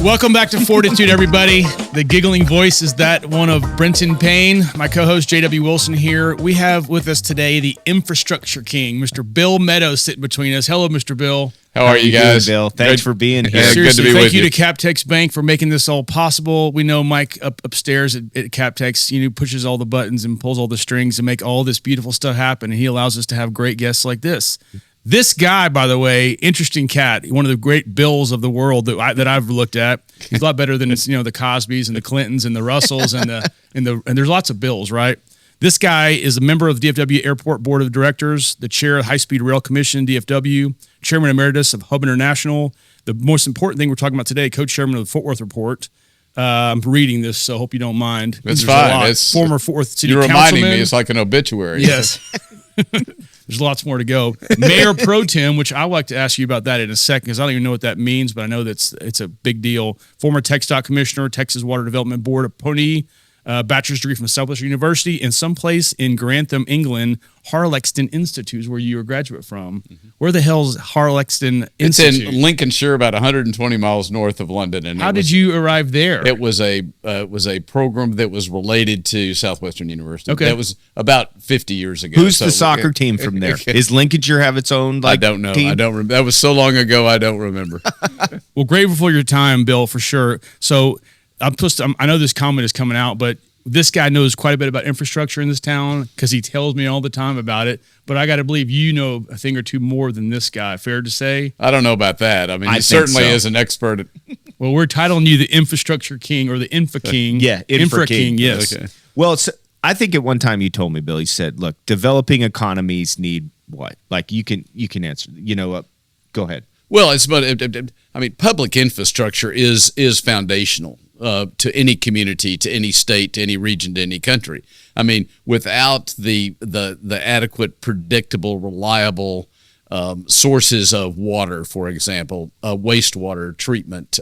Welcome back to FORTitude, everybody. The giggling voice is that one of Brenton Payne. My co-host, J.W. Wilson, here. We have with us today the infrastructure king, Mr. Bill Meadows, sitting between us. Hello, Mr. Bill. How are you guys? Doing, Bill? Thanks for being here. Seriously, good to be thank with you you. to Captex Bank for making this all possible. We know Mike upstairs at Captex, pushes all the buttons and pulls all the strings to make all this beautiful stuff happen, and he allows us to have great guests like this. This guy, by the way, interesting cat, one of the great Bills of the world that I've looked at. He's a lot better than the Cosbys and the Clintons and the Russells and there's lots of Bills, right? This guy is a member of the DFW Airport Board of Directors, the chair of the High Speed Rail Commission, DFW, chairman emeritus of Hub International. The most important thing we're talking about today, co-chairman of the Fort Worth Report. I'm reading this, so I hope you don't mind. It's fine. It's former Fort Worth City You're Councilman. reminding me. It's like an obituary. Yes. There's lots more to go. Mayor Pro-Tem, which I would like to ask you about that in a second because I don't even know what that means, but I know it's a big deal. Former TxDOT Commissioner, Texas Water Development Board appointee, bachelor's degree from Southwestern University, and someplace in Grantham, England, Harlexton Institute is where you were a graduate from. Mm-hmm. Where the hell is Harlexton Institute? It's in Lincolnshire, about 120 miles north of London. And how did you arrive there? It was a program that was related to Southwestern University. Okay. That was about 50 years ago. Who's the soccer team from there? Is Lincolnshire have its own I don't know. team? I don't remember. That was so long ago, I don't remember. Well, grateful for your time, Bill, for sure. So I know this comment is coming out, but this guy knows quite a bit about infrastructure in this town because he tells me all the time about it. But I got to believe you know a thing or two more than this guy. Fair to say? I don't know about that. I mean, I he certainly think so. is an expert. Well, we're titling you the infrastructure king or the infra king. Yeah, infra king. Yes. Okay. Well, I think at one time you told me, Bill, you said, look, developing economies need what? Like you can answer, go ahead. Well, public infrastructure is foundational to any community, to any state, to any region, to any country. I mean, without the adequate, predictable, reliable sources of water, for example, wastewater treatment,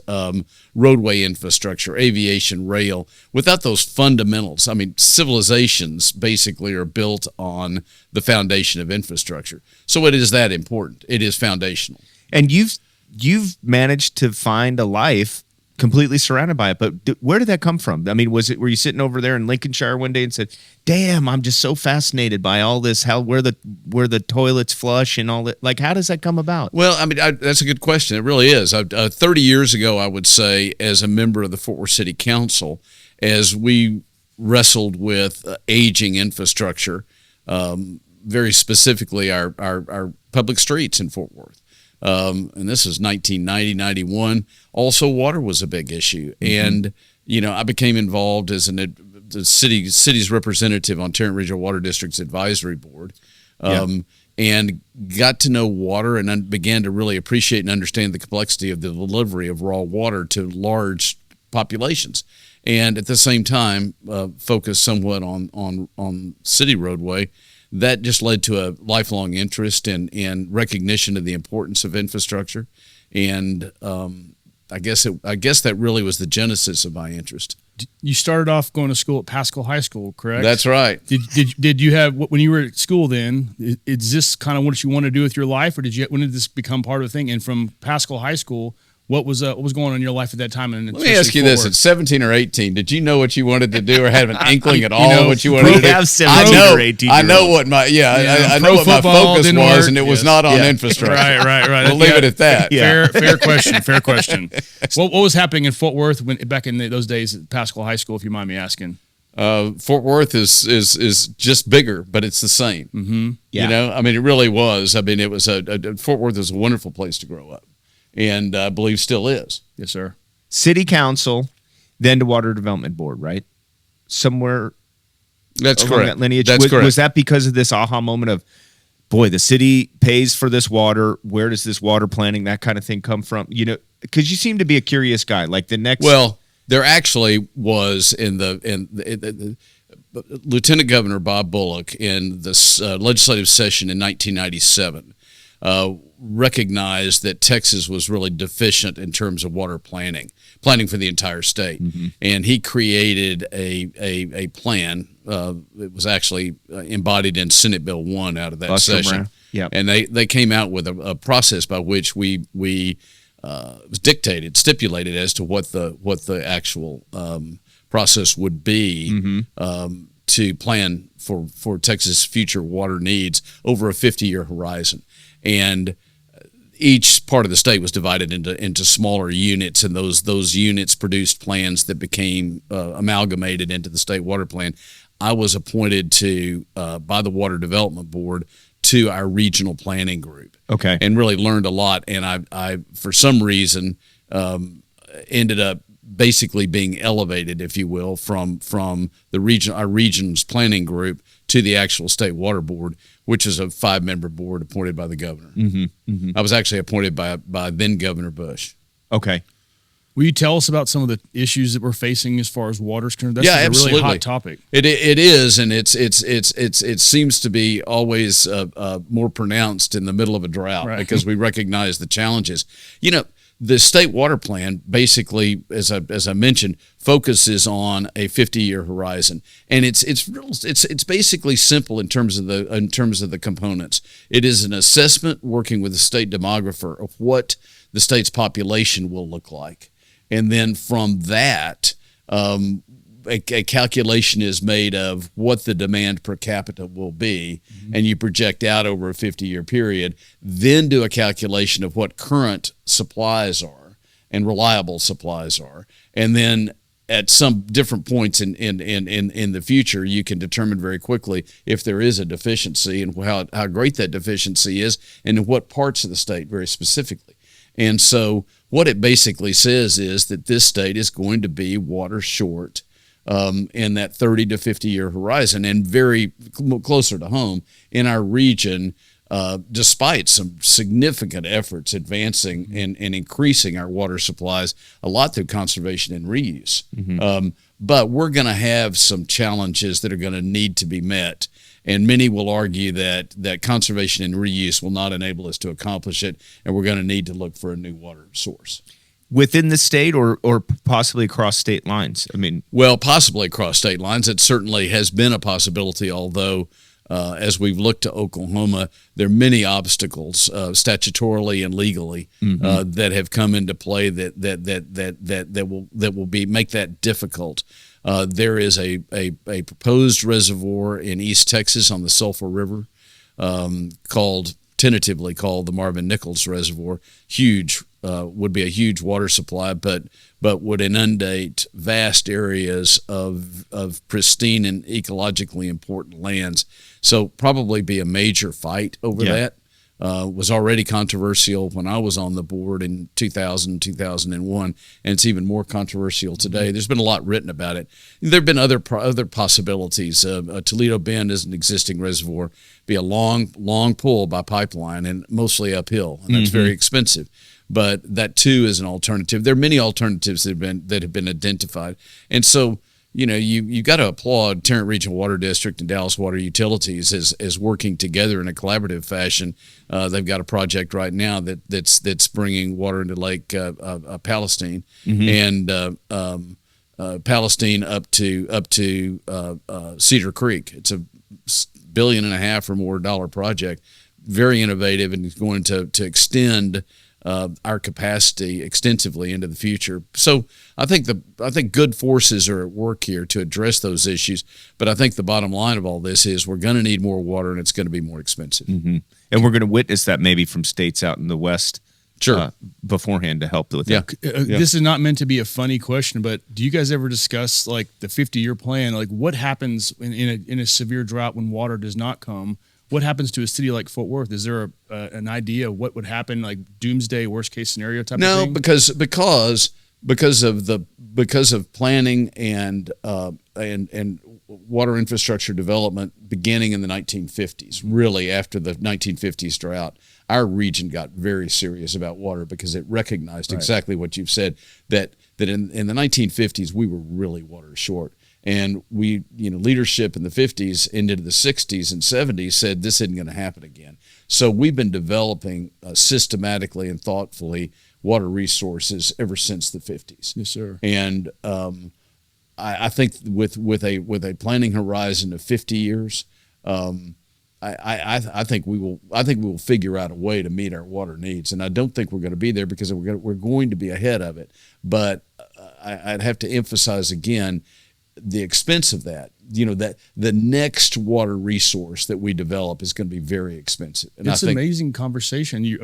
roadway infrastructure, aviation, rail, without those fundamentals, I mean, civilizations basically are built on the foundation of infrastructure. So it is that important. It is foundational. And you've managed to find a life completely surrounded by it. But where did that come from? I mean, were you sitting over there in Lincolnshire one day and said, "Damn, I'm just so fascinated by all this, where the toilets flush and all that." Like, how does that come about? Well, I mean, that's a good question. It really is. 30 years ago, I would say, as a member of the Fort Worth City Council, as we wrestled with aging infrastructure, very specifically our public streets in Fort Worth. And this is 1990, 91. Also, water was a big issue. Mm-hmm. And, I became involved as the city's representative on Tarrant Regional Water District's advisory board, and got to know water and began to really appreciate and understand the complexity of the delivery of raw water to large populations. And at the same time, focus somewhat on city roadway. That just led to a lifelong interest and recognition of the importance of infrastructure, and I guess that really was the genesis of my interest. You started off going to school at Pascal High School, correct? That's right. Did you have, when you were at school then, is this kind of what you want to do with your life, or when did this become part of the thing? And from Pascal High School, what was going on in your life at that time? Let me ask you this: at 17 or 18, did you know what you wanted to do, or have an inkling at all what you wanted to do? Have 17 or 18. I know what my I know what my focus was, and it was not on infrastructure. Right. We'll leave it at that. Yeah. Fair question. What was happening in Fort Worth back in those days at Pascal High School, if you mind me asking? Fort Worth is just bigger, but it's the same. Mm-hmm. Yeah. I mean, it really was. I mean, it was Fort Worth was a wonderful place to grow up. And I believe still is. Yes, sir. City Council, then to Water Development Board, right? Somewhere. That's correct. That lineage. That's correct. Was that because of this aha moment of, boy, the city pays for this water. Where does this water planning, that kind of thing, come from? Because you seem to be a curious guy. Like the next. Well, there actually was in Lieutenant Governor Bob Bullock in this legislative session in 1997. Recognized that Texas was really deficient in terms of water planning for the entire state. Mm-hmm. And he created a plan. It was actually embodied in Senate Bill 1 out of that session. Yeah. And they came out with a process by which we stipulated as to what the actual process would be to plan for Texas' future water needs over a 50-year horizon. And each part of the state was divided into smaller units, and those units produced plans that became amalgamated into the state water plan. I was appointed to by the Water Development Board to our regional planning group. Okay. And really learned a lot. And I for some reason, ended up basically being elevated, if you will, from our region's planning group to the actual state water board, which is a 5-member board appointed by the governor. I was actually appointed by then Governor Bush. Okay. Will you tell us about some of the issues that we're facing as far as water's concerned? That's Yeah, a absolutely. really hot topic. It is, and it seems to be always more pronounced in the middle of a drought, Right. because we recognize the challenges. You know, the state water plan basically, as I mentioned, focuses on a 50-year horizon, and it's basically simple in terms of the components. It is an assessment working with the state demographer of what the state's population will look like. And then from that, a calculation is made of what the demand per capita will be, and you project out over a 50-year period, then do a calculation of what current supplies are and reliable supplies are. And then at some different points in the future, you can determine very quickly if there is a deficiency and how great that deficiency is and in what parts of the state very specifically. And so what it basically says is that this state is going to be water short in that 30 to 50-year horizon, and very closer to home in our region, despite some significant efforts advancing and increasing our water supplies, a lot through conservation and reuse. But we're going to have some challenges that are going to need to be met. And many will argue that conservation and reuse will not enable us to accomplish it, and we're going to need to look for a new water source. Within the state or possibly across state lines? I mean, well, possibly across state lines. It certainly has been a possibility, although as we've looked to Oklahoma, there are many obstacles statutorily and legally that have come into play that will make that difficult. There is a proposed reservoir in East Texas on the Sulphur River tentatively called the Marvin Nichols Reservoir. Huge, would be a huge water supply, but would inundate vast areas of pristine and ecologically important lands. So probably be a major fight over that. Was already controversial when I was on the board in 2000, 2001, and it's even more controversial today. There's been a lot written about it. There have been other possibilities. Toledo Bend is an existing reservoir, be a long pull by pipeline and mostly uphill, and that's very expensive. But that too is an alternative. There are many alternatives that have been identified, and so you got to applaud Tarrant Regional Water District and Dallas Water Utilities as working together in a collaborative fashion. They've got a project right now that's bringing water into Lake Palestine and Palestine up to Cedar Creek. It's $1.5 billion or more project, very innovative, and is going to extend our capacity extensively into the future. So I think good forces are at work here to address those issues. But I think the bottom line of all this is we're going to need more water, and it's going to be more expensive. And we're going to witness that maybe from states out in the West beforehand to help with that. This is not meant to be a funny question, but do you guys ever discuss like the 50-year plan? Like what happens in a severe drought when water does not come? What happens to a city like Fort Worth? Is there an idea of what would happen, like doomsday, worst case scenario type of thing? No, because of planning and water infrastructure development beginning in the 1950s, really after the 1950s drought, our region got very serious about water because it recognized exactly what you've said, that in the 1950s we were really water short. And we, leadership in the 50s into the 60s and 70s said this isn't going to happen again. So we've been developing systematically and thoughtfully water resources ever since the 50s. Yes, sir. And I think with a planning horizon of 50 years, I think we will figure out a way to meet our water needs, and I don't think we're going to be there because we're going to be ahead of it. But I'd have to emphasize again the expense of that. That the next water resource that we develop is going to be very expensive. And it's an amazing conversation. Do you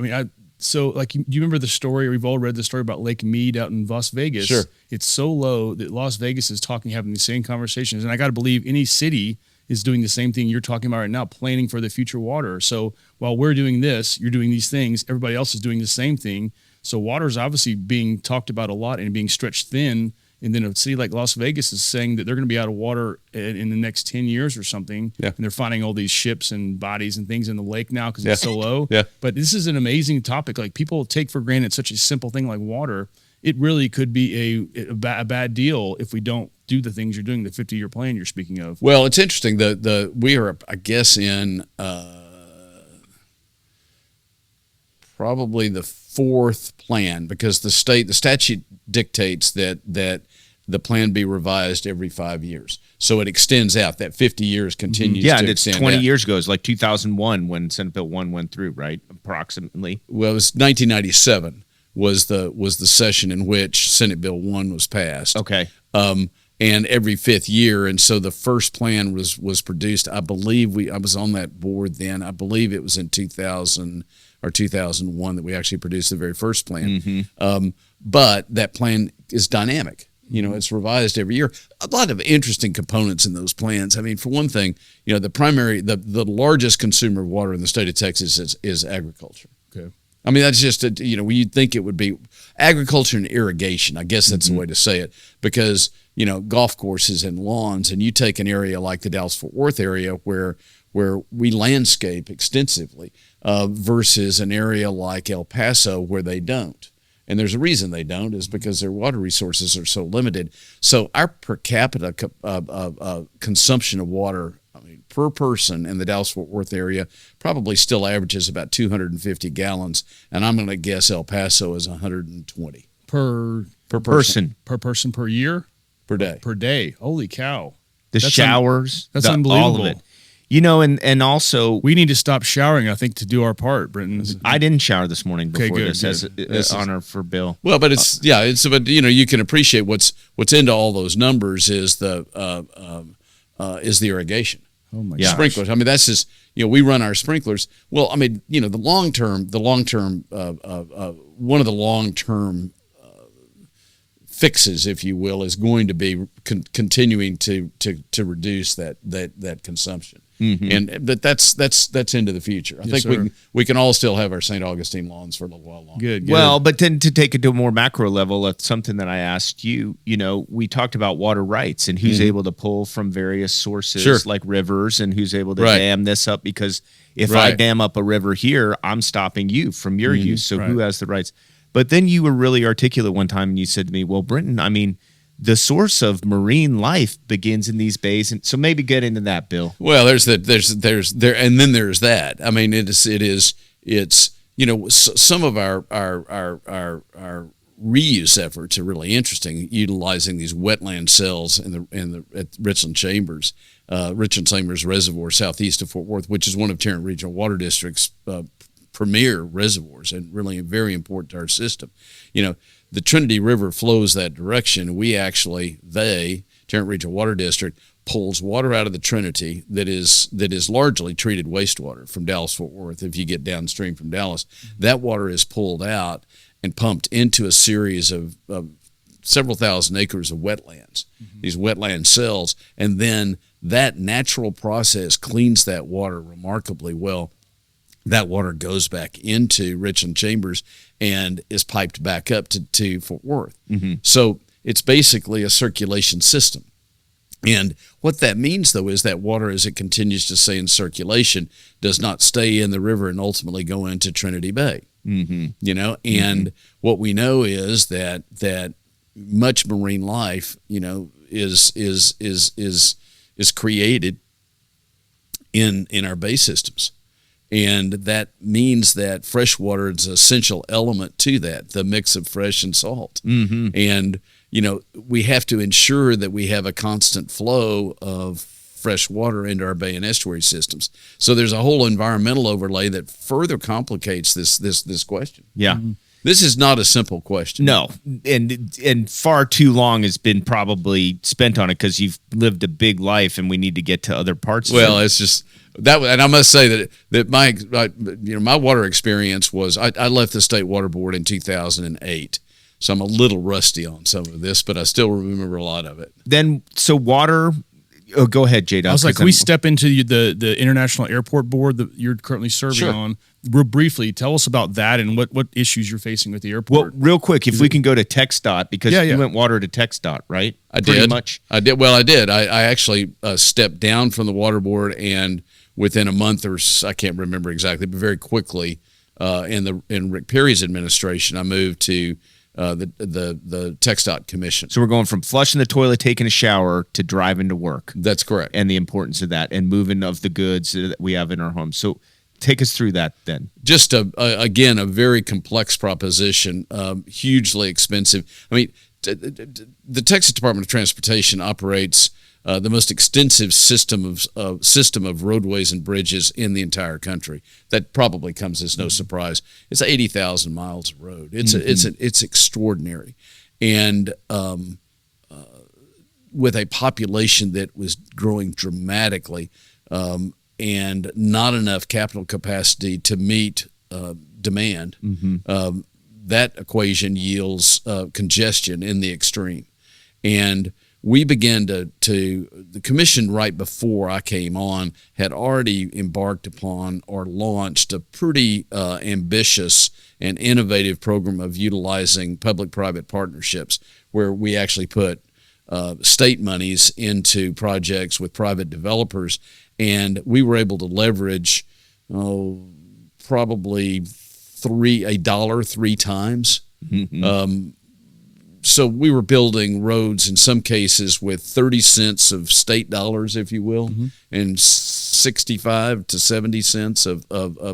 remember the story, or we've all read the story about Lake Mead out in Las Vegas? Sure. It's so low that Las Vegas is having the same conversations. And I got to believe any city is doing the same thing you're talking about right now, planning for the future water. So while we're doing this, you're doing these things, everybody else is doing the same thing. So water is obviously being talked about a lot and being stretched thin. And then a city like Las Vegas is saying that they're going to be out of water in the next 10 years or something. Yeah. And they're finding all these ships and bodies and things in the lake now because it's so low. Yeah. But this is an amazing topic. Like, people take for granted such a simple thing like water. It really could be a bad deal if we don't do the things you're doing, the 50-year plan you're speaking of. Well, it's interesting. We are, I guess, in probably the fourth plan, because the statute dictates that the plan be revised every 5 years. So it extends out. That 50 years continues to and extend it's 20 out. years ago. It's like 2001 when Senate Bill 1 went through, right? Approximately. Well, it was 1997 was the session in which Senate Bill 1 was passed. Okay. And every fifth year. And so the first plan was produced. I believe I was on that board then. I believe it was in 2000 or 2001 that we actually produced the very first plan. Mm-hmm. But that plan is dynamic. It's revised every year. A lot of interesting components in those plans. I mean, for one thing, the largest consumer of water in the state of Texas is agriculture. Okay. I mean, that's just, you'd think it would be agriculture and irrigation. I guess that's the way to say it, because, golf courses and lawns, and you take an area like the Dallas-Fort Worth area where we landscape extensively versus an area like El Paso where they don't. And there's a reason they don't, is because their water resources are so limited. So our per capita consumption of water, per person in the Dallas-Fort Worth area probably still averages about 250 gallons, and I'm going to guess El Paso is 120 per person per year, per day. Per day. Holy cow! That's showers. That's unbelievable. All of it. And also we need to stop showering, I think, to do our part, Brenton. I didn't shower this morning before good, this, as honor for Bill. Well, but but you can appreciate what's into all those numbers is the irrigation. Oh my gosh. Sprinklers. I mean, that's just, we run our sprinklers. Well, I mean, one of the long-term fixes, if you will, is going to be continuing to reduce that consumption. Mm-hmm. And that's into the future. I think we can all still have our St. Augustine lawns for a little while longer. Good. Well, but then to take it to a more macro level, that's something that I asked you. We talked about water rights and who's able to pull from various sources like rivers, and who's able to dam this up, because if I dam up a river here, I'm stopping you from your use. So who has the rights? But then you were really articulate one time, and you said to me, well, Brenton, I mean, the source of marine life begins in these bays, and so maybe get into that, Bill. Well, there's and then there's that. I mean, it's some of our reuse efforts are really interesting, utilizing these wetland cells at Richland Chambers Reservoir southeast of Fort Worth, which is one of Tarrant Regional Water District's premier reservoirs, and really very important to our system. The Trinity River flows that direction. Tarrant Regional Water District, pulls water out of the Trinity that is largely treated wastewater from Dallas-Fort Worth. If you get downstream from Dallas, that water is pulled out and pumped into a series of several thousand acres of wetlands, these wetland cells, and then that natural process cleans that water remarkably well. That water goes back into Richland Chambers and is piped back up to Fort Worth. Mm-hmm. So it's basically a circulation system. And what that means, though, is that water, as it continues to stay in circulation, does not stay in the river and ultimately go into Trinity Bay. Mm-hmm. And what we know is that much marine life, is created in our bay systems. And that means that fresh water is an essential element to that, the mix of fresh and salt. Mm-hmm. And, we have to ensure that we have a constant flow of fresh water into our bay and estuary systems. So there's a whole environmental overlay that further complicates this question. Yeah. This is not a simple question. No, and far too long has been probably spent on it because you've lived a big life, and we need to get to other parts. Well, of it. it's just that, and I must say that my water experience was I left the state water board in 2008, so I'm a little rusty on some of this, but I still remember a lot of it. Then, so water. Oh, go ahead, J-Dub. I was like, we step into the International Airport Board that you're currently serving on. Real briefly, tell us about that and what issues you're facing with the airport. Well, real quick, if we can go to TxDOT, because you went water to TxDOT, right? I Pretty did. much. I did. Well, I did. I actually stepped down from the water board, and within a month or I can't remember exactly, but very quickly in Rick Perry's administration, I moved to the TxDOT Commission. So we're going from flushing the toilet, taking a shower, to driving to work. That's correct. And the importance of that, and moving of the goods that we have in our homes. So take us through that then. Just again, a very complex proposition, hugely expensive. I mean, the Texas Department of Transportation operates the most extensive system of roadways and bridges in the entire country. That probably comes as no surprise. It's 80,000 miles of road. It's extraordinary, and with a population that was growing dramatically, and not enough capital capacity to meet demand. That equation yields congestion in the extreme, and we began to the commission right before I came on had already embarked upon or launched a pretty ambitious and innovative program of utilizing public-private partnerships, where we actually put state monies into projects with private developers, and we were able to leverage probably $1 3 times. So we were building roads in some cases with 30 cents of state dollars, if you will, and 65 to 70 cents of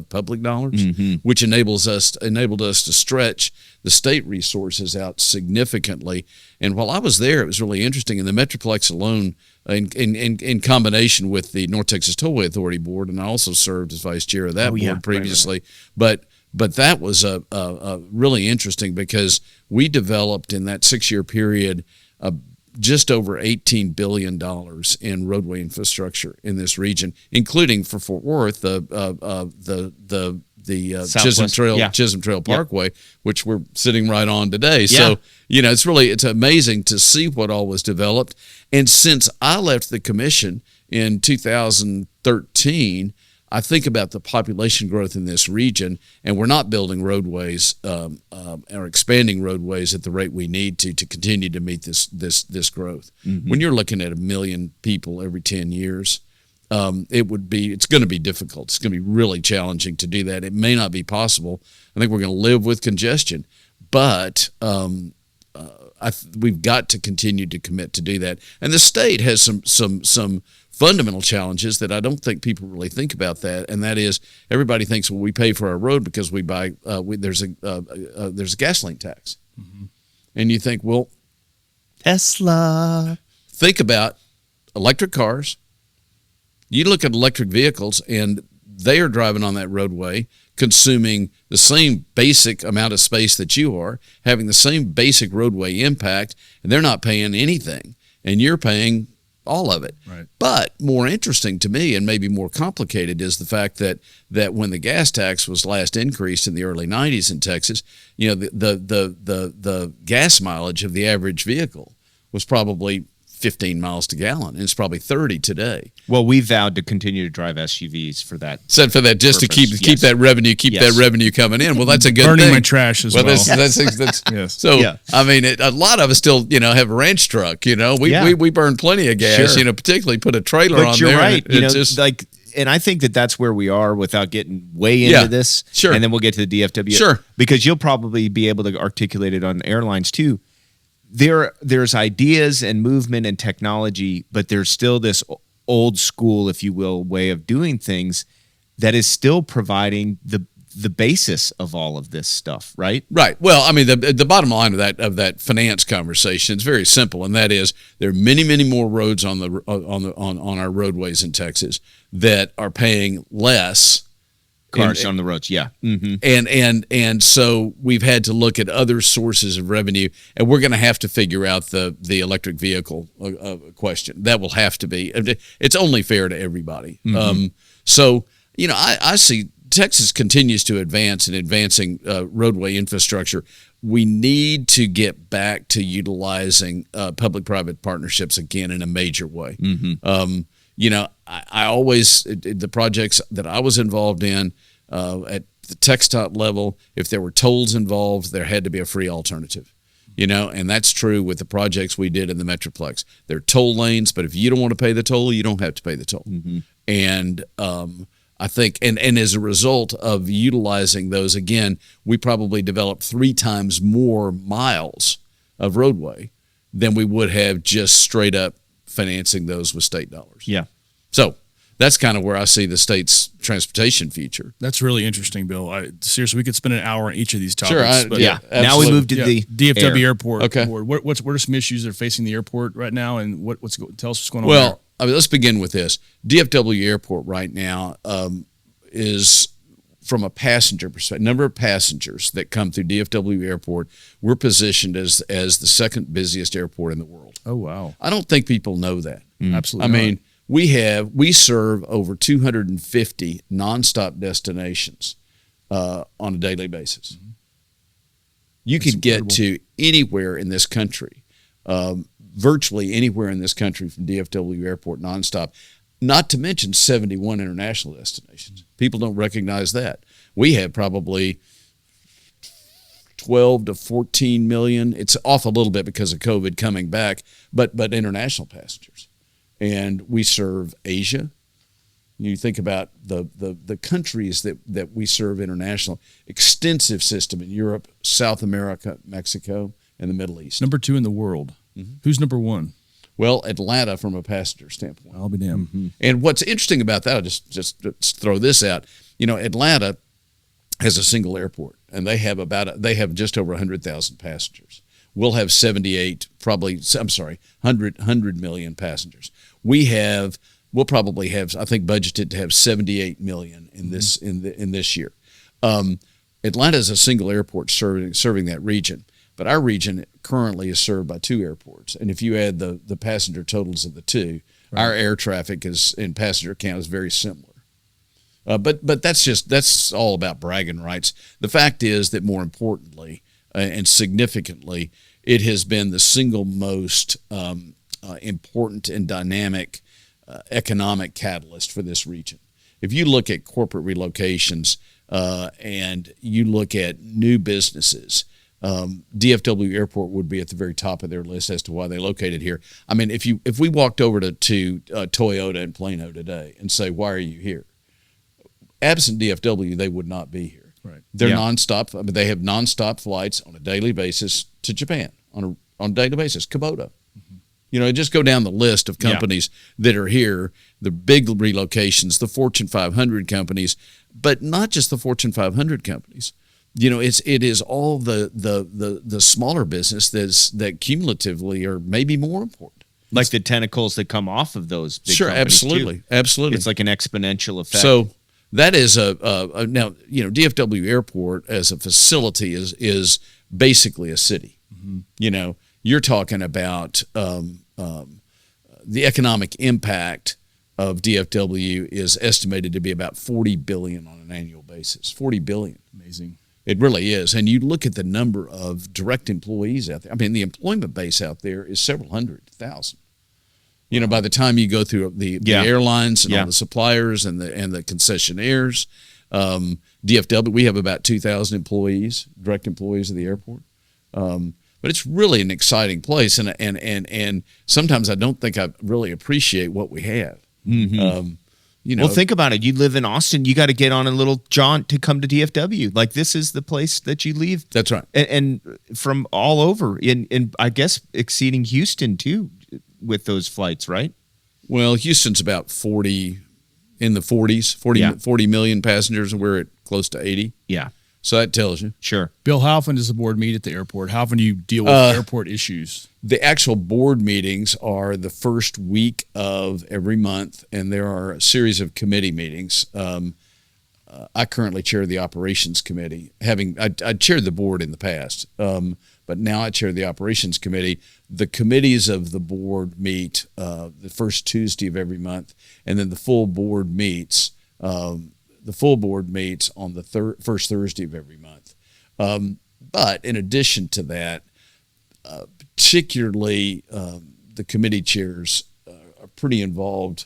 public dollars, which enabled us to stretch the state resources out significantly. And while I was there, it was really interesting. In the Metroplex alone, in combination with the North Texas Tollway Authority Board, and I also served as vice chair of that board previously, But that was a really interesting, because we developed in that 6-year period just over $18 billion in roadway infrastructure in this region, including for Fort Worth the Chisholm Trail Parkway, which we're sitting right on today. So it's amazing to see what all was developed. And since I left the commission in 2013. I think about the population growth in this region, and we're not building roadways or expanding roadways at the rate we need to continue to meet this growth. When you're looking at 1 million people every 10 years, it's going to be difficult. It's going to be really challenging to do that. It may not be possible. I think we're going to live with congestion, but we've got to continue to commit to do that. And the state has some fundamental challenges that I don't think people really think about that, and that is everybody thinks, well, we pay for our road because we buy there's a gasoline tax, and you think, well, Tesla. Think about electric cars. You look at electric vehicles, and they are driving on that roadway, consuming the same basic amount of space that you are, having the same basic roadway impact, and they're not paying anything, and you're paying all of it. Right. But more interesting to me, and maybe more complicated, is the fact that when the gas tax was last increased in the early 90s in Texas, the gas mileage of the average vehicle was probably 15 miles to gallon, and it's probably 30 today. Well, we vowed to continue to drive SUVs for that. Said for that, just purpose. To keep that revenue, that revenue coming in. Well, that's a good Burning thing. My trash as well. That's yes. So I mean, a lot of us still have a ranch truck. We burn plenty of gas. Sure. Particularly put a trailer but on you're there. Right. Just like. And I think that's where we are without getting way into this. Sure. And then we'll get to the DFW. Sure. Because you'll probably be able to articulate it on airlines too. There's ideas and movement and technology, but there's still this old school, if you will, way of doing things that is still providing the basis of all of this stuff, right? Right. Well, I mean, the bottom line of that finance conversation is very simple, and that is there are many, many more roads on our roadways in Texas that are paying less. Cars on the roads, yeah. And so we've had to look at other sources of revenue, and we're going to have to figure out the electric vehicle question. That will have to be. It's only fair to everybody. So I see Texas continues to advance in advancing roadway infrastructure. We need to get back to utilizing public-private partnerships again in a major way. I always, the projects that I was involved in at the TxDOT level, if there were tolls involved, there had to be a free alternative. And that's true with the projects we did in the Metroplex. They're toll lanes, but if you don't want to pay the toll, you don't have to pay the toll. And I think, and as a result of utilizing those, again, we probably developed 3 times more miles of roadway than we would have just straight up financing those with state dollars. Yeah. So that's kind of where I see the state's transportation future. That's really interesting, Bill. Seriously, we could spend an hour on each of these topics. Sure. Now we absolutely. move to the DFW Airport. Okay. Board. What are some issues that are facing the airport right now, and tell us what's going on Well, there. I mean, let's begin with this. DFW Airport right now is, from a passenger perspective, number of passengers that come through DFW Airport, we're positioned as the second busiest airport in the world. Oh, wow. I don't think people know that. Absolutely. I mean, we serve over 250 nonstop destinations on a daily basis. You could get to anywhere in this country, virtually anywhere in this country from DFW Airport nonstop, not to mention 71 international destinations. People don't recognize that. We have probably 12 to 14 million. It's off a little bit because of COVID coming back, but international passengers. And we serve Asia. You think about the countries that we serve international, extensive system in Europe, South America, Mexico, and the Middle East. Number 2 in the world. Who's number 1? Well, Atlanta from a passenger standpoint. I'll be damned. And what's interesting about that, I'll just throw this out. Atlanta has a single airport, and they have just over 100,000 passengers. We'll have 100 million passengers. We'll probably have, I think, budgeted to have 78 million in this year. Atlanta is a single airport serving that region, but our region currently is served by 2 airports. And if you add the passenger totals of the 2, our air traffic in passenger count is very similar. But that's all about bragging rights. The fact is that more importantly and significantly, it has been the single most important and dynamic economic catalyst for this region. If you look at corporate relocations and you look at new businesses, DFW Airport would be at the very top of their list as to why they located here. I mean, if we walked over to Toyota in Plano today and say, why are you here? Absent DFW, they would not be here. Right. They're nonstop. I mean, they have nonstop flights on a daily basis to Japan on a daily basis. Kubota. Just go down the list of companies that are here, the big relocations, the Fortune 500 companies, but not just the Fortune 500 companies. It is all the smaller business that cumulatively are maybe more important. Like the tentacles that come off of those big sure, companies absolutely, too. absolutely. It's like an exponential effect. So that is now DFW Airport as a facility is basically a city. You're talking about the economic impact of DFW is estimated to be about $40 billion on an annual basis. $40 billion. Amazing. It really is. And you look at the number of direct employees out there. I mean, the employment base out there is several 100,000. By the time you go through the airlines and all the suppliers and the concessionaires, DFW, we have about 2,000 employees, direct employees of the airport. But it's really an exciting place, and sometimes I don't think I really appreciate what we have. Well, think about it. You live in Austin. You got to get on a little jaunt to come to DFW. Like, this is the place that you leave. That's right. And from all over, and I guess exceeding Houston too, with those flights, right? Well, Houston's about 40 in the 40s, 40, Yeah. 40 million passengers, and we're at close to 80. Yeah. So that tells you. Sure. Bill, how often does the board meet at the airport? How often do you deal with airport issues? The actual board meetings are the first week of every month, and there are a series of committee meetings. I currently chair the operations committee. I chaired the board in the past, but now I chair the operations committee. The committees of the board meet the first Tuesday of every month, and then the full board meets. The full board meets on the first Thursday of every month. But in addition to that, particularly the committee chairs are pretty involved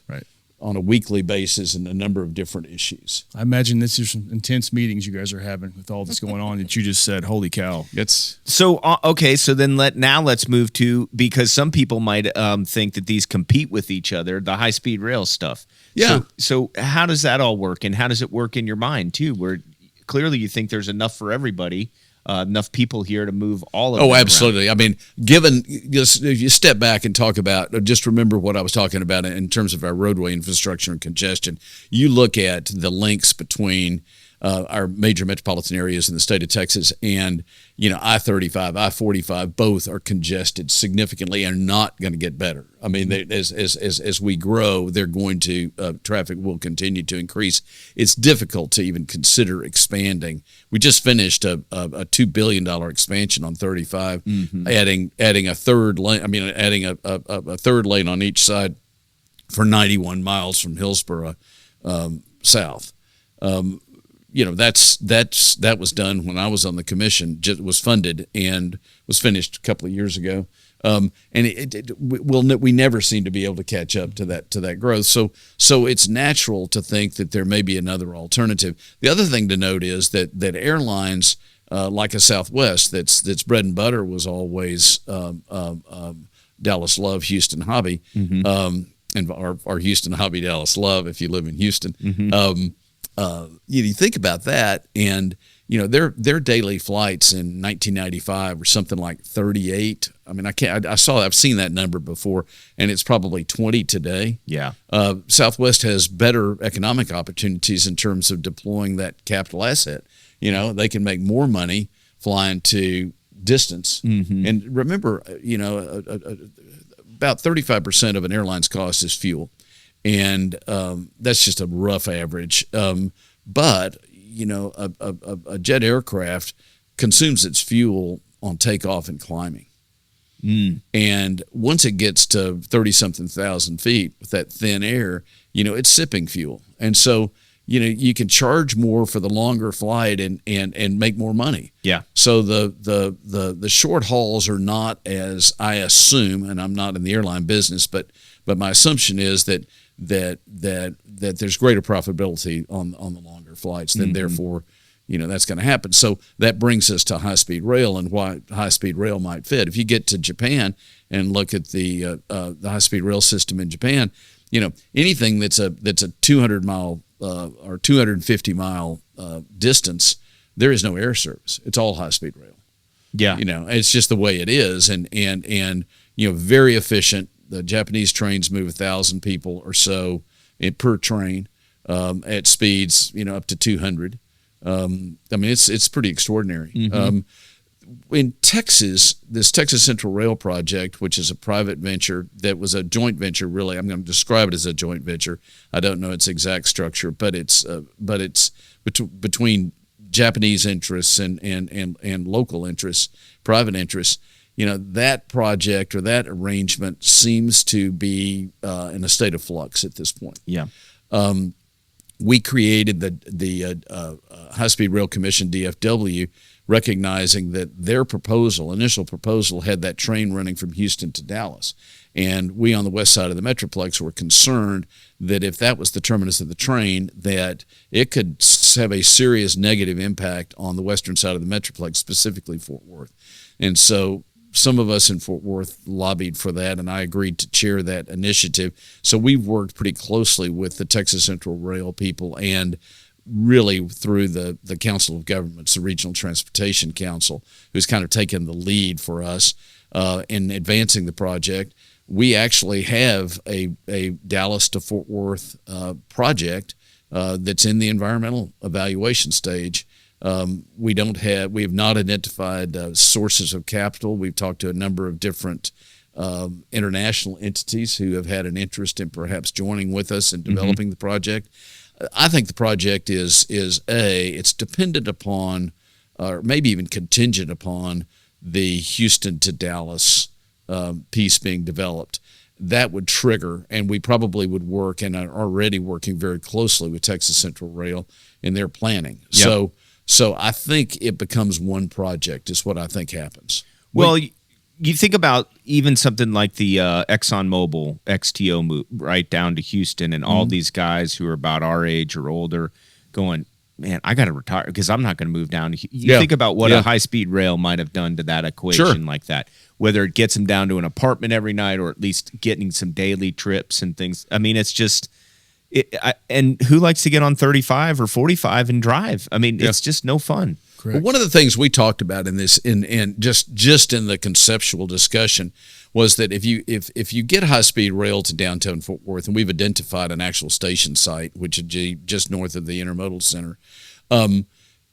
on a weekly basis in a number of different issues. I imagine this is some intense meetings you guys are having with all this going on that you just said. Holy cow! It's So okay, so then let's move to, because some people might think that these compete with each other, the high speed rail stuff. Yeah. So how does that all work, and how does it work in your mind too? Where clearly you think there's enough for everybody, enough people here to move all of them Oh, around. absolutely. I mean, given just if you step back and talk about, just remember what I was talking about in terms of our roadway infrastructure and congestion. You look at the links between our major metropolitan areas in the state of Texas and, I-35, I-45, both are congested significantly and not going to get better. I mean, as we grow, they're going to, traffic will continue to increase. It's difficult to even consider expanding. We just finished a $2 billion expansion on 35, adding a third lane. I mean, adding a third lane on each side for 91 miles from Hillsborough south. That was done when I was on the commission. Just was funded and was finished a couple of years ago. And we never seem to be able to catch up to that growth. So it's natural to think that there may be another alternative. The other thing to note is that airlines like a Southwest, that's bread and butter was always Dallas Love, Houston Hobby, and our Houston Hobby Dallas Love if you live in Houston. You think about that, and their daily flights in 1995 were something like 38. I mean, I've seen that number before, and it's probably 20 today. Yeah. Southwest has better economic opportunities in terms of deploying that capital asset. They can make more money flying to distance. And remember, about 35% of an airline's cost is fuel. And that's just a rough average. But, a jet aircraft consumes its fuel on takeoff and climbing. And once it gets to 30-something thousand feet with that thin air, it's sipping fuel. And so, you can charge more for the longer flight and make more money. Yeah. So the short hauls are not, as I assume, and I'm not in the airline business, but my assumption is that there's greater profitability on the longer flights, then therefore, that's going to happen. So that brings us to high-speed rail and why high-speed rail might fit. If you get to Japan and look at the high-speed rail system in Japan, anything that's a 200-mile or 250-mile distance, there is no air service. It's all high-speed rail. Yeah. It's just the way it is, and very efficient. The Japanese trains move 1,000 people or so per train at speeds, up to 200. I mean, it's pretty extraordinary. In Texas, this Texas Central Rail Project, which is a private venture that was a joint venture, really, I'm going to describe it as a joint venture. I don't know its exact structure, but it's between Japanese interests and local interests, private interests. That project or that arrangement seems to be in a state of flux at this point. Yeah. We created the High-Speed Rail Commission, DFW, recognizing that their initial proposal, had that train running from Houston to Dallas. And we on the west side of the Metroplex were concerned that if that was the terminus of the train, that it could have a serious negative impact on the western side of the Metroplex, specifically Fort Worth. And so some of us in Fort Worth lobbied for that, and I agreed to chair that initiative. So we've worked pretty closely with the Texas Central Rail people and really through the Council of Governments, the Regional Transportation Council, who's kind of taken the lead for us in advancing the project. we actually have a Dallas to Fort Worth project that's in the environmental evaluation stage. We have not identified sources of capital. We've talked to a number of different international entities who have had an interest in perhaps joining with us in developing the project. I think the project is it's dependent upon, or maybe even contingent upon, the Houston to Dallas piece being developed. That would trigger, and we probably would work and are already working very closely with Texas Central Rail in their planning. Yep. So I think it becomes one project is what I think happens. Well, you think about even something like the ExxonMobil XTO move right down to Houston, and all these guys who are about our age or older going, man, I got to retire because I'm not going to move down to Houston. You think about what a high-speed rail might have done to that equation like that, whether it gets them down to an apartment every night or at least getting some daily trips and things. I mean, it's just and who likes to get on 35 or 45 and drive? I mean, it's just no fun. Well, one of the things we talked about in this, in just in the conceptual discussion, was that if you get high speed rail to downtown Fort Worth, and we've identified an actual station site, which is just north of the intermodal center,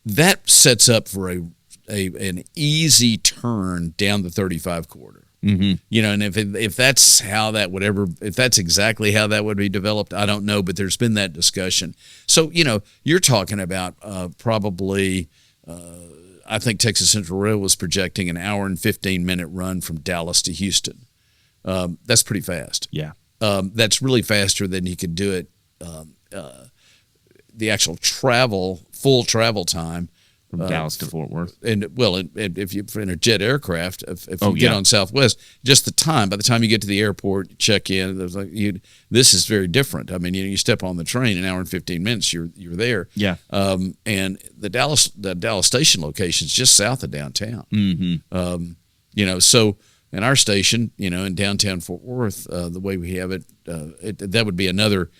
that sets up for an easy turn down the 35 corridor. You know, and if that's how that would if that's exactly how that would be developed, I don't know, but there's been that discussion. So, you know, you're talking about probably. I think Texas Central Rail was projecting an hour and 15-minute run from Dallas to Houston. That's pretty fast. Yeah. That's really faster than you could do it. The actual full travel time from Dallas to Fort Worth. And if you're in a jet aircraft, if you get on Southwest, just the time. By the time you get to the airport, you check in. There's this is very different. I mean, you step on the train, an hour and 15 minutes, you're there. Yeah. And the Dallas station location is just south of downtown. You know, so in our station, you know, in downtown Fort Worth, the way we have it, that would be another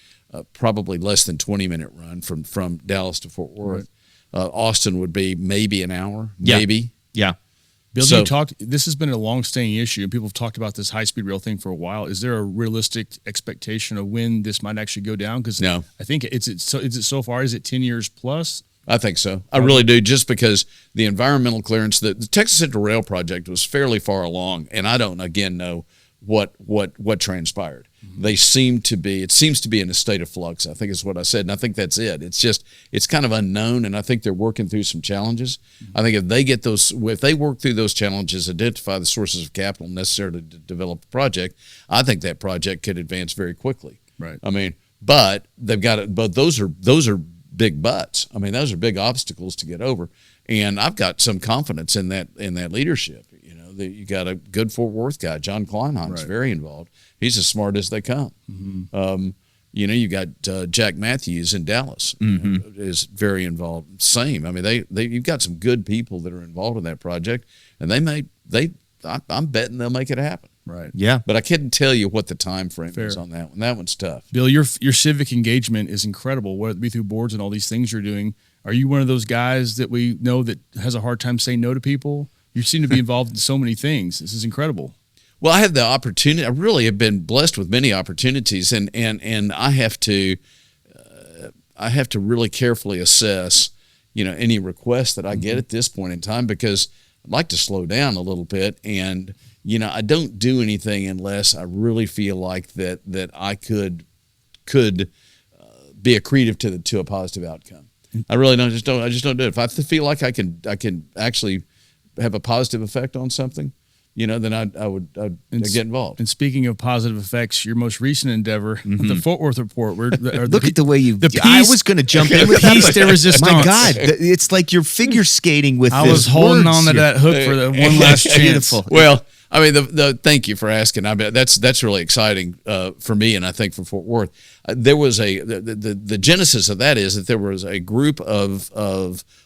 probably less than 20-minute run from Dallas to Fort Worth. Right. Austin would be maybe an hour, maybe. Yeah. Bill, this has been a long-standing issue, and people have talked about this high-speed rail thing for a while. Is there a realistic expectation of when this might actually go down? Because no. I think is it so far? Is it 10 years plus? I think so. I really do, just because the environmental clearance, the Texas Central Rail project was fairly far along, and I don't, again, know what transpired. It seems to be in a state of flux, I think is what I said, and I think that's it. It's kind of unknown, and I think they're working through some challenges. I think if they work through those challenges, identify the sources of capital necessary to develop a project, I think that project could advance very quickly. Right. I mean, but they've got it. But those are big buts. I mean, those are big obstacles to get over, and I've got some confidence in that leadership. You know, you got a good Fort Worth guy, John Kleinheim's very involved. He's as smart as they come. You know, you got Jack Matthews in Dallas is very involved. Same. I mean, you've got some good people that are involved in that project, and I'm betting they'll make it happen. Right. Yeah. But I couldn't tell you what the time frame is on that one. That one's tough. Bill, your civic engagement is incredible. Whether it be through boards and all these things you're doing, are you one of those guys that we know that has a hard time saying no to people? You seem to be involved in so many things. This is incredible. Well, I have the opportunity. I really have been blessed with many opportunities, and I have to really carefully assess, you know, any requests that I get at this point in time, because I'd like to slow down a little bit, and you know, I don't do anything unless I really feel like that I could be accretive to a positive outcome. I really don't. I just don't do it. If I feel like I can actually have a positive effect on something, you know, then I'd get involved. And speaking of positive effects, your most recent endeavor, the Fort Worth Report. Look at the way you. I was going to jump in with piece de resistance. My God, it's like you're figure skating with. I was holding on to that hook for the one last chance. Beautiful. Well, I mean, the thank you for asking. I mean, that's really exciting for me, and I think for Fort Worth. There was the genesis of that is that there was a group of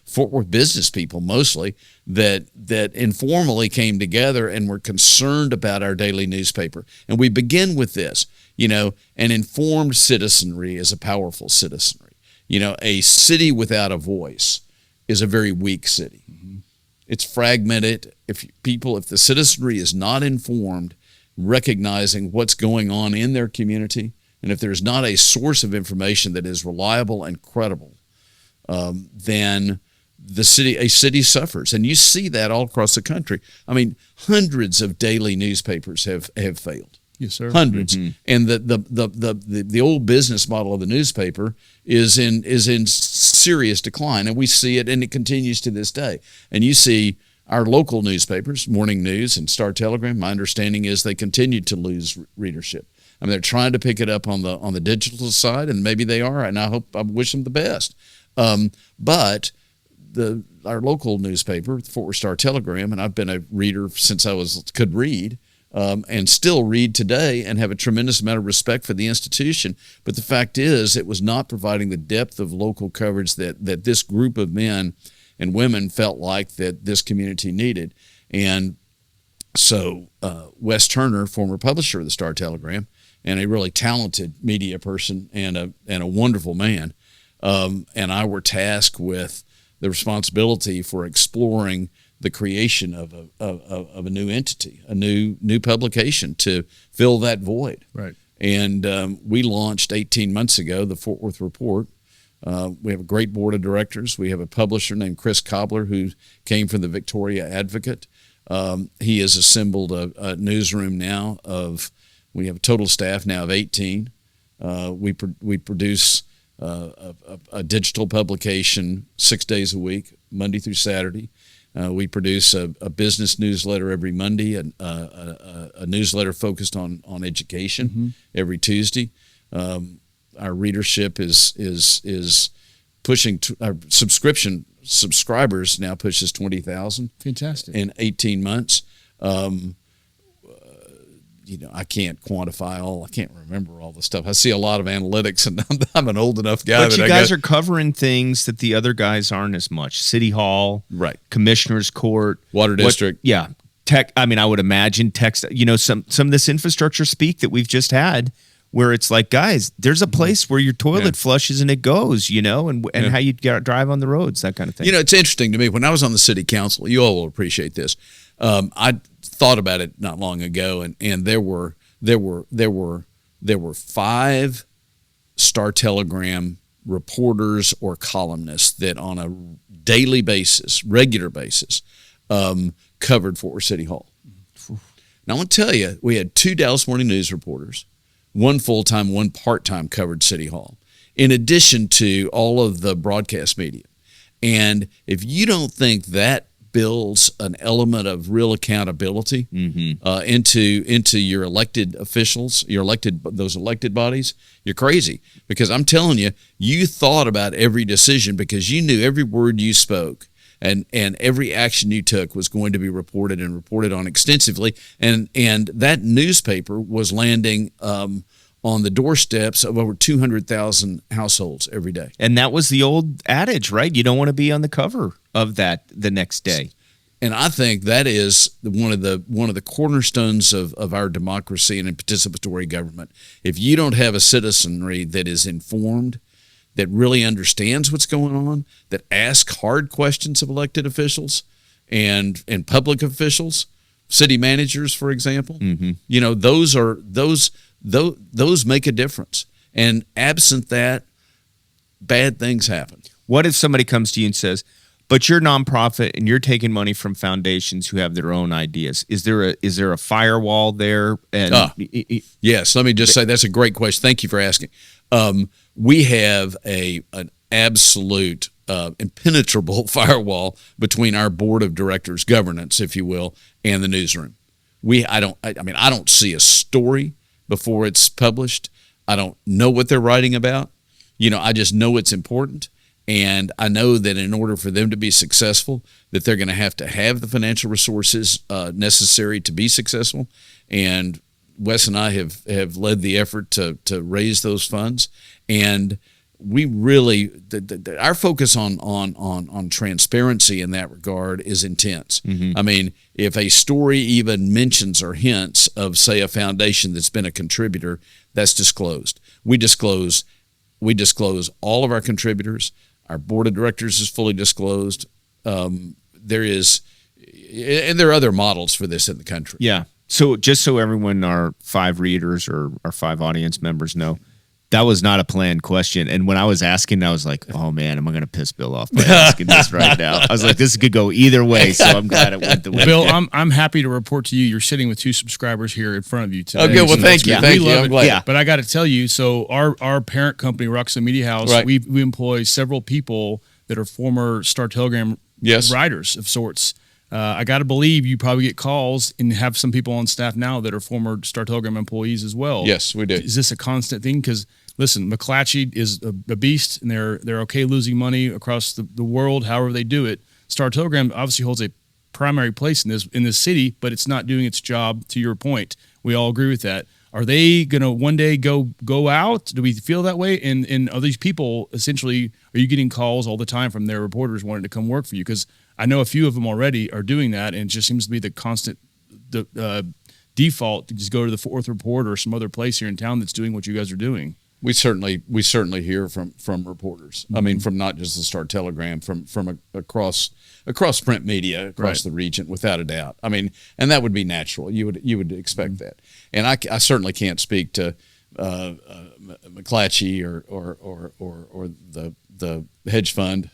Fort Worth business people, mostly, that informally came together and were concerned about our daily newspaper. And we begin with this, you know, an informed citizenry is a powerful citizenry. You know, a city without a voice is a very weak city. It's fragmented. If the citizenry is not informed, recognizing what's going on in their community. And if there's not a source of information that is reliable and credible, then a city suffers. And you see that all across the country. I mean, hundreds of daily newspapers have failed. Yes, sir. Hundreds. Mm-hmm. And the old business model of the newspaper is in serious decline, and we see it, and it continues to this day. And you see our local newspapers, Morning News and Star Telegram, my understanding is they continue to lose readership. I mean, they're trying to pick it up on the digital side, and maybe they are, and I wish them the best. But our local newspaper, the Fort Worth Star Telegram, and I've been a reader since I could read, and still read today and have a tremendous amount of respect for the institution. But the fact is, it was not providing the depth of local coverage that this group of men and women felt like that this community needed. And so Wes Turner, former publisher of the Star Telegram, and a really talented media person and a wonderful man, and I were tasked with the responsibility for exploring the creation of a new entity, a new publication to fill that void. Right. And we launched 18 months ago the Fort Worth Report. We have a great board of directors. We have a publisher named Chris Cobbler who came from the Victoria Advocate. He has assembled a newsroom now we have a total staff now of 18. We produce a digital publication 6 days a week, Monday through Saturday. We produce a business newsletter every Monday, a newsletter focused on education every Tuesday. Our readership is pushing our subscribers now pushes 20,000. Fantastic. In 18 months. I can't quantify I can't remember all the stuff. I see a lot of analytics, and I'm an old enough guy. But you guys are covering things that the other guys aren't as much. City Hall, right? Commissioner's Court, Water District. Yeah. Tech. I mean, I would imagine text. Some of this infrastructure speak that we've just had, where it's like, guys, there's a place where your toilet flushes and it goes, and how you drive on the roads, that kind of thing. It's interesting to me. When I was on the city council, you all will appreciate this. I thought about it not long ago, and there were 5 Star Telegram reporters or columnists that on a daily basis, regular basis, covered Fort Worth City Hall. Now I want to tell you, we had 2 Dallas Morning News reporters, 1 full-time, 1 part-time covered City Hall, in addition to all of the broadcast media. And if you don't think that builds an element of real accountability into your elected officials, those elected bodies, you're crazy. Because I'm telling you, you thought about every decision because you knew every word you spoke and every action you took was going to be reported and reported on extensively. And that newspaper was landing on the doorsteps of over 200,000 households every day. And that was the old adage, right? You don't want to be on the cover of that the next day. And I think that is one of the cornerstones of our democracy and in participatory government. If you don't have a citizenry that is informed, that really understands what's going on, that asks hard questions of elected officials and public officials, city managers, for example, those make a difference. And absent that, bad things happen. What if somebody comes to you and says, but you're nonprofit and you're taking money from foundations who have their own ideas? Is there a firewall there? And yes, let me just say that's a great question. Thank you for asking. We have an absolute impenetrable firewall between our board of directors, governance, if you will, and the newsroom. I don't see a story before it's published. I don't know what they're writing about. I just know it's important. And I know that in order for them to be successful, that they're going to have the financial resources necessary to be successful. And Wes and I have led the effort to raise those funds. And we really our focus on transparency in that regard is intense. I mean, if a story even mentions or hints of, say, a foundation that's been a contributor, that's disclosed. We disclose all of our contributors. Our board of directors is fully disclosed. There are other models for this in the country. Yeah. So just so everyone, our 5 readers or our 5 audience members know, that was not a planned question. And when I was asking, I was like, oh man, am I going to piss Bill off by asking this right now? I was like, this could go either way. So I'm glad it went the way. Bill, I'm happy to report to you, you're sitting with 2 subscribers here in front of you today. Okay, well, thank you. Yeah. Thank you. Love I'm it. glad. Yeah. But I got to tell you, so our parent company, Roxanne Media House, Right. we employ several people that are former Star Telegram writers of sorts. I got to believe you probably get calls and have some people on staff now that are former Star Telegram employees as well. Yes, we do. Is this a constant thing? Because listen, McClatchy is a beast, and they're okay losing money across the world, however they do it. Star Telegram obviously holds a primary place in this city, but it's not doing its job. To your point, we all agree with that. Are they going to one day go out? Do we feel that way? And are these people essentially? Are you getting calls all the time from their reporters wanting to come work for you? Because I know a few of them already are doing that, and it just seems to be the constant default to just go to the Fort Worth Report or some other place here in town that's doing what you guys are doing. We certainly hear from reporters. I mean, from not just the Star Telegram, from across print media across the region, without a doubt. I mean, and that would be natural. You would expect that. And I certainly can't speak to McClatchy or the hedge fund.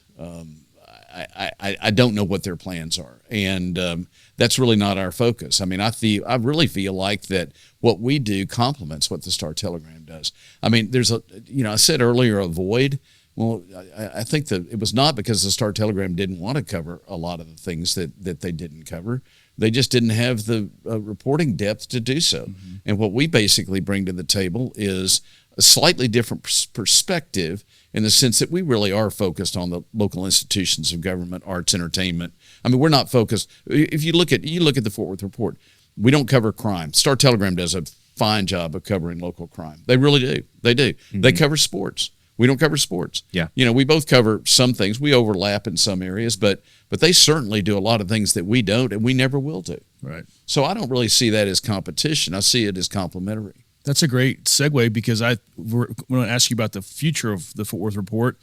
I don't know what their plans are, and that's really not our focus. I mean, I really feel like that what we do complements what the Star Telegram does. I mean, I said earlier a void. Well, I think that it was not because the Star Telegram didn't want to cover a lot of the things that they didn't cover. They just didn't have the reporting depth to do so. Mm-hmm. And what we basically bring to the table is a slightly different perspective, in the sense that we really are focused on the local institutions of government, arts, entertainment. I mean, we're not focused. If you look at the Fort Worth Report, we don't cover crime. Star Telegram does a fine job of covering local crime. They really do. They do. Mm-hmm. They cover sports. We don't cover sports. Yeah. We both cover some things. We overlap in some areas, but they certainly do a lot of things that we don't, and we never will do. Right. So I don't really see that as competition. I see it as complementary. That's a great segue, because I want to ask you about the future of the Fort Worth Report.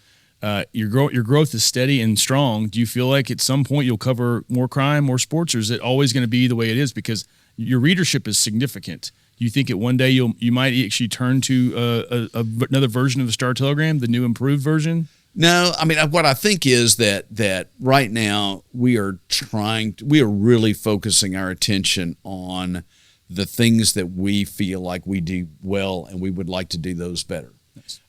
Your growth is steady and strong. Do you feel like at some point you'll cover more crime, more sports, or is it always going to be the way it is? Because your readership is significant. Do you think at one day you might actually turn to another version of the Star Telegram, the new improved version? No, I mean, what I think is that right now we are really focusing our attention on the things that we feel like we do well, and we would like to do those better. Nice.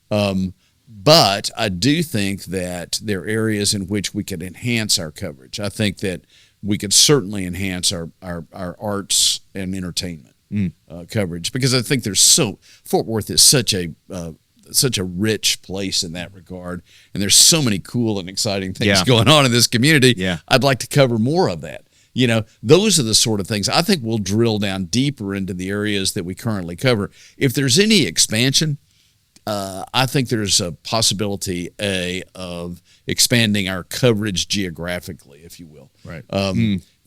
But I do think that there are areas in which we could enhance our coverage. I think that we could certainly enhance our arts and entertainment coverage, because I think Fort Worth is such a rich place in that regard, and there's so many cool and exciting things going on in this community. Yeah. I'd like to cover more of that. Those are the sort of things I think we'll drill down deeper into the areas that we currently cover. If there's any expansion, I think there's a possibility of expanding our coverage geographically, if you will, right,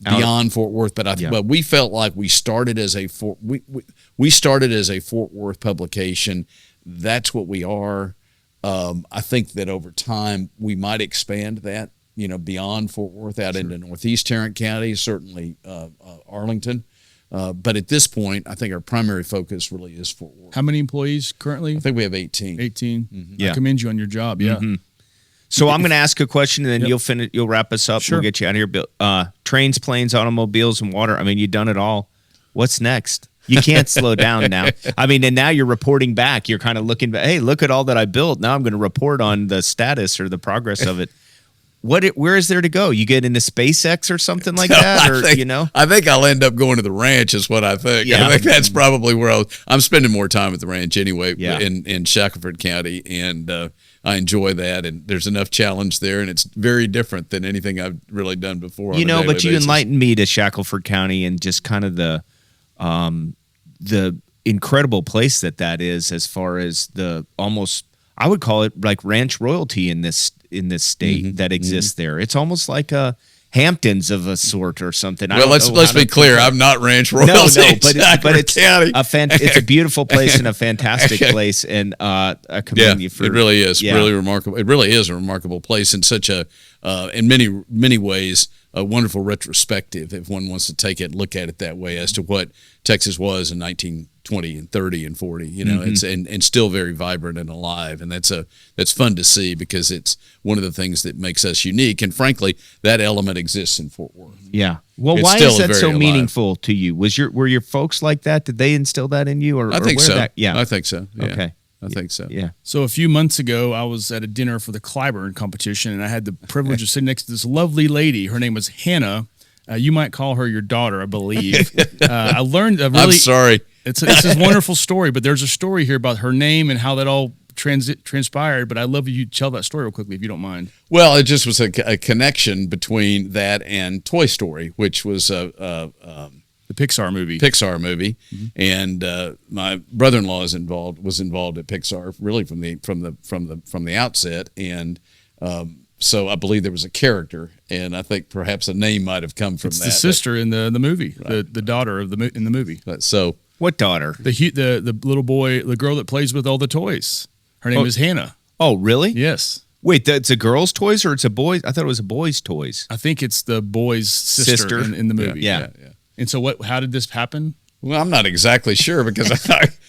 beyond Fort Worth. But we felt like we started as a Fort Worth publication. That's what we are. I think that over time we might expand that, beyond Fort Worth out into Northeast Tarrant County, certainly Arlington. But at this point, I think our primary focus really is Fort Worth. How many employees currently? I think we have 18. 18. Mm-hmm. Yeah. I commend you on your job. Yeah. Mm-hmm. So I'm going to ask a question, and then you'll wrap us up. Sure. We'll get you out of here. Bill. Trains, planes, automobiles, and water. I mean, you've done it all. What's next? You can't slow down now. I mean, and now you're reporting back. You're kind of looking back. Hey, look at all that I built. Now I'm going to report on the status or the progress of it. Where is there to go? You get into SpaceX or something like that, I think I'll end up going to the ranch. Is what I think. Yeah. I think that's probably where I'm spending more time at the ranch anyway. Yeah. In Shackelford County, and I enjoy that. And there's enough challenge there, and it's very different than anything I've really done before. But you enlightened me to Shackelford County and just kind of the incredible place that is, as far as the almost, I would call it like ranch royalty in this state that exists there. It's almost like a Hamptons of a sort or something. Well, let's be clear. I'm not ranch royalty. No, but it's it's a beautiful place and a fantastic place, and I commend you for it. Really is yeah. really remarkable. It really is a remarkable place, and such a in many ways a wonderful retrospective if one wants to take it, look at it that way as to what Texas was in 1920 and 30 and 40. You know, it's and still very vibrant and alive, and that's fun to see because it's one of the things that makes us unique. And frankly, that element exists in Fort Worth. Yeah. Well, It's why still is that very so alive. meaningful to you? Were your folks like that? Did they instill that in you? Or I think where so. That, yeah. I think so. Yeah. Okay. I think so. Yeah. So a few months ago, I was at a dinner for the Clyburn competition, and I had the privilege of sitting next to this lovely lady. Her name was Hannah. You might call her your daughter, I believe. I learned a really. I'm sorry. It's a wonderful story, but there's a story here about her name and how that all transpired. But I'd love you to tell that story real quickly, if you don't mind. Well, it just was a connection between that and Toy Story, which was The Pixar movie. and my brother-in-law was involved at Pixar really from the outset, and so I believe there was a character, and I think perhaps a name might have come from It's that. the sister in the movie, the daughter of in the movie. So What daughter? The little boy, the girl that plays with all the toys. Her name is Hannah. Oh, really? Yes. Wait, it's a girl's toys or it's a boy's? I thought it was a boy's toys. I think it's the boy's sister. In the movie. Yeah. And so how did this happen? Well, I'm not exactly sure because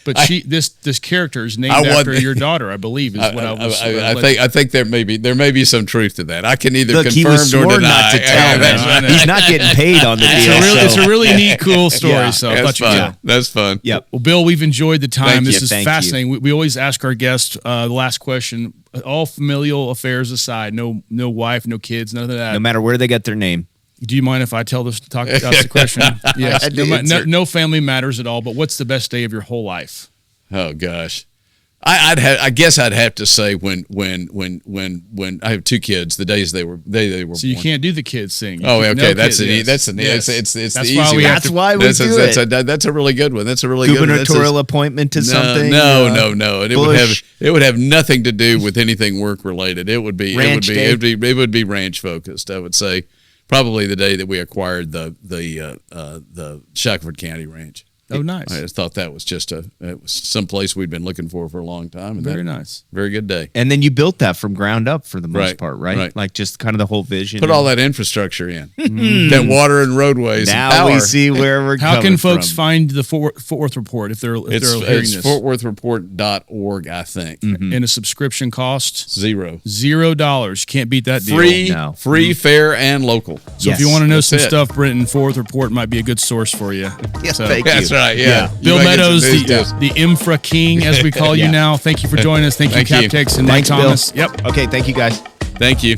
But this character is named I want- after your daughter, I believe, is what I was. I think there may be some truth to that. I can either Look, he confirm was or sworn deny. not to tell. Yeah, man. that's- He's not getting paid on the deal. It's a really neat, cool story. Yeah, So I That's thought you. fun. That's fun. Yep. Well, Bill, we've enjoyed the time. Thank This you. is Thank fascinating. We always ask our guests the last question. All familial affairs aside, no wife, no kids, none of that. No matter where they get their name. Do you mind if I ask the question? Yes. No family matters at all. But what's the best day of your whole life? Oh gosh, I guess I'd have to say when I have two kids, the days they were born. So you can't do the kids thing. Oh, okay. No that's kids, the yes. that's the Yes. it's That's the why easy we one. have That's why we do it. That's a really good one. That's a really good one. Gubernatorial appointment to something. No. uh, And Bush. it would have nothing to do with anything work related. It would be Ranch day. it would be ranch focused. I would say probably the day that we acquired the Shackelford County Ranch. Oh, nice. I just thought that was it was someplace we'd been looking for a long time. And Very nice. Very good day. And then you built that from ground up for the most Right, part, right? right. Like just kind of the whole vision. Put all that infrastructure in. That water and roadways Now and power. we see where we're How coming can folks from. find the Fort Worth Report if they're hearing It's this? FortWorthReport.org, I think. And a subscription cost Zero. $0. Can't beat that deal. Free, No. free, fair, and local. So Yes, if you want to know that's some it. stuff, Britton, Fort Worth Report might be a good source for you. Yeah, So- thank you. That's right. Yeah. Bill You might get some Meadows, news deals. the Infra King, as we call you Yeah. now. Thank you for joining us. Thank you, Thank you. Captex and Mike Thanks, Bill. Thomas. Yep. Okay, thank you guys. Thank you.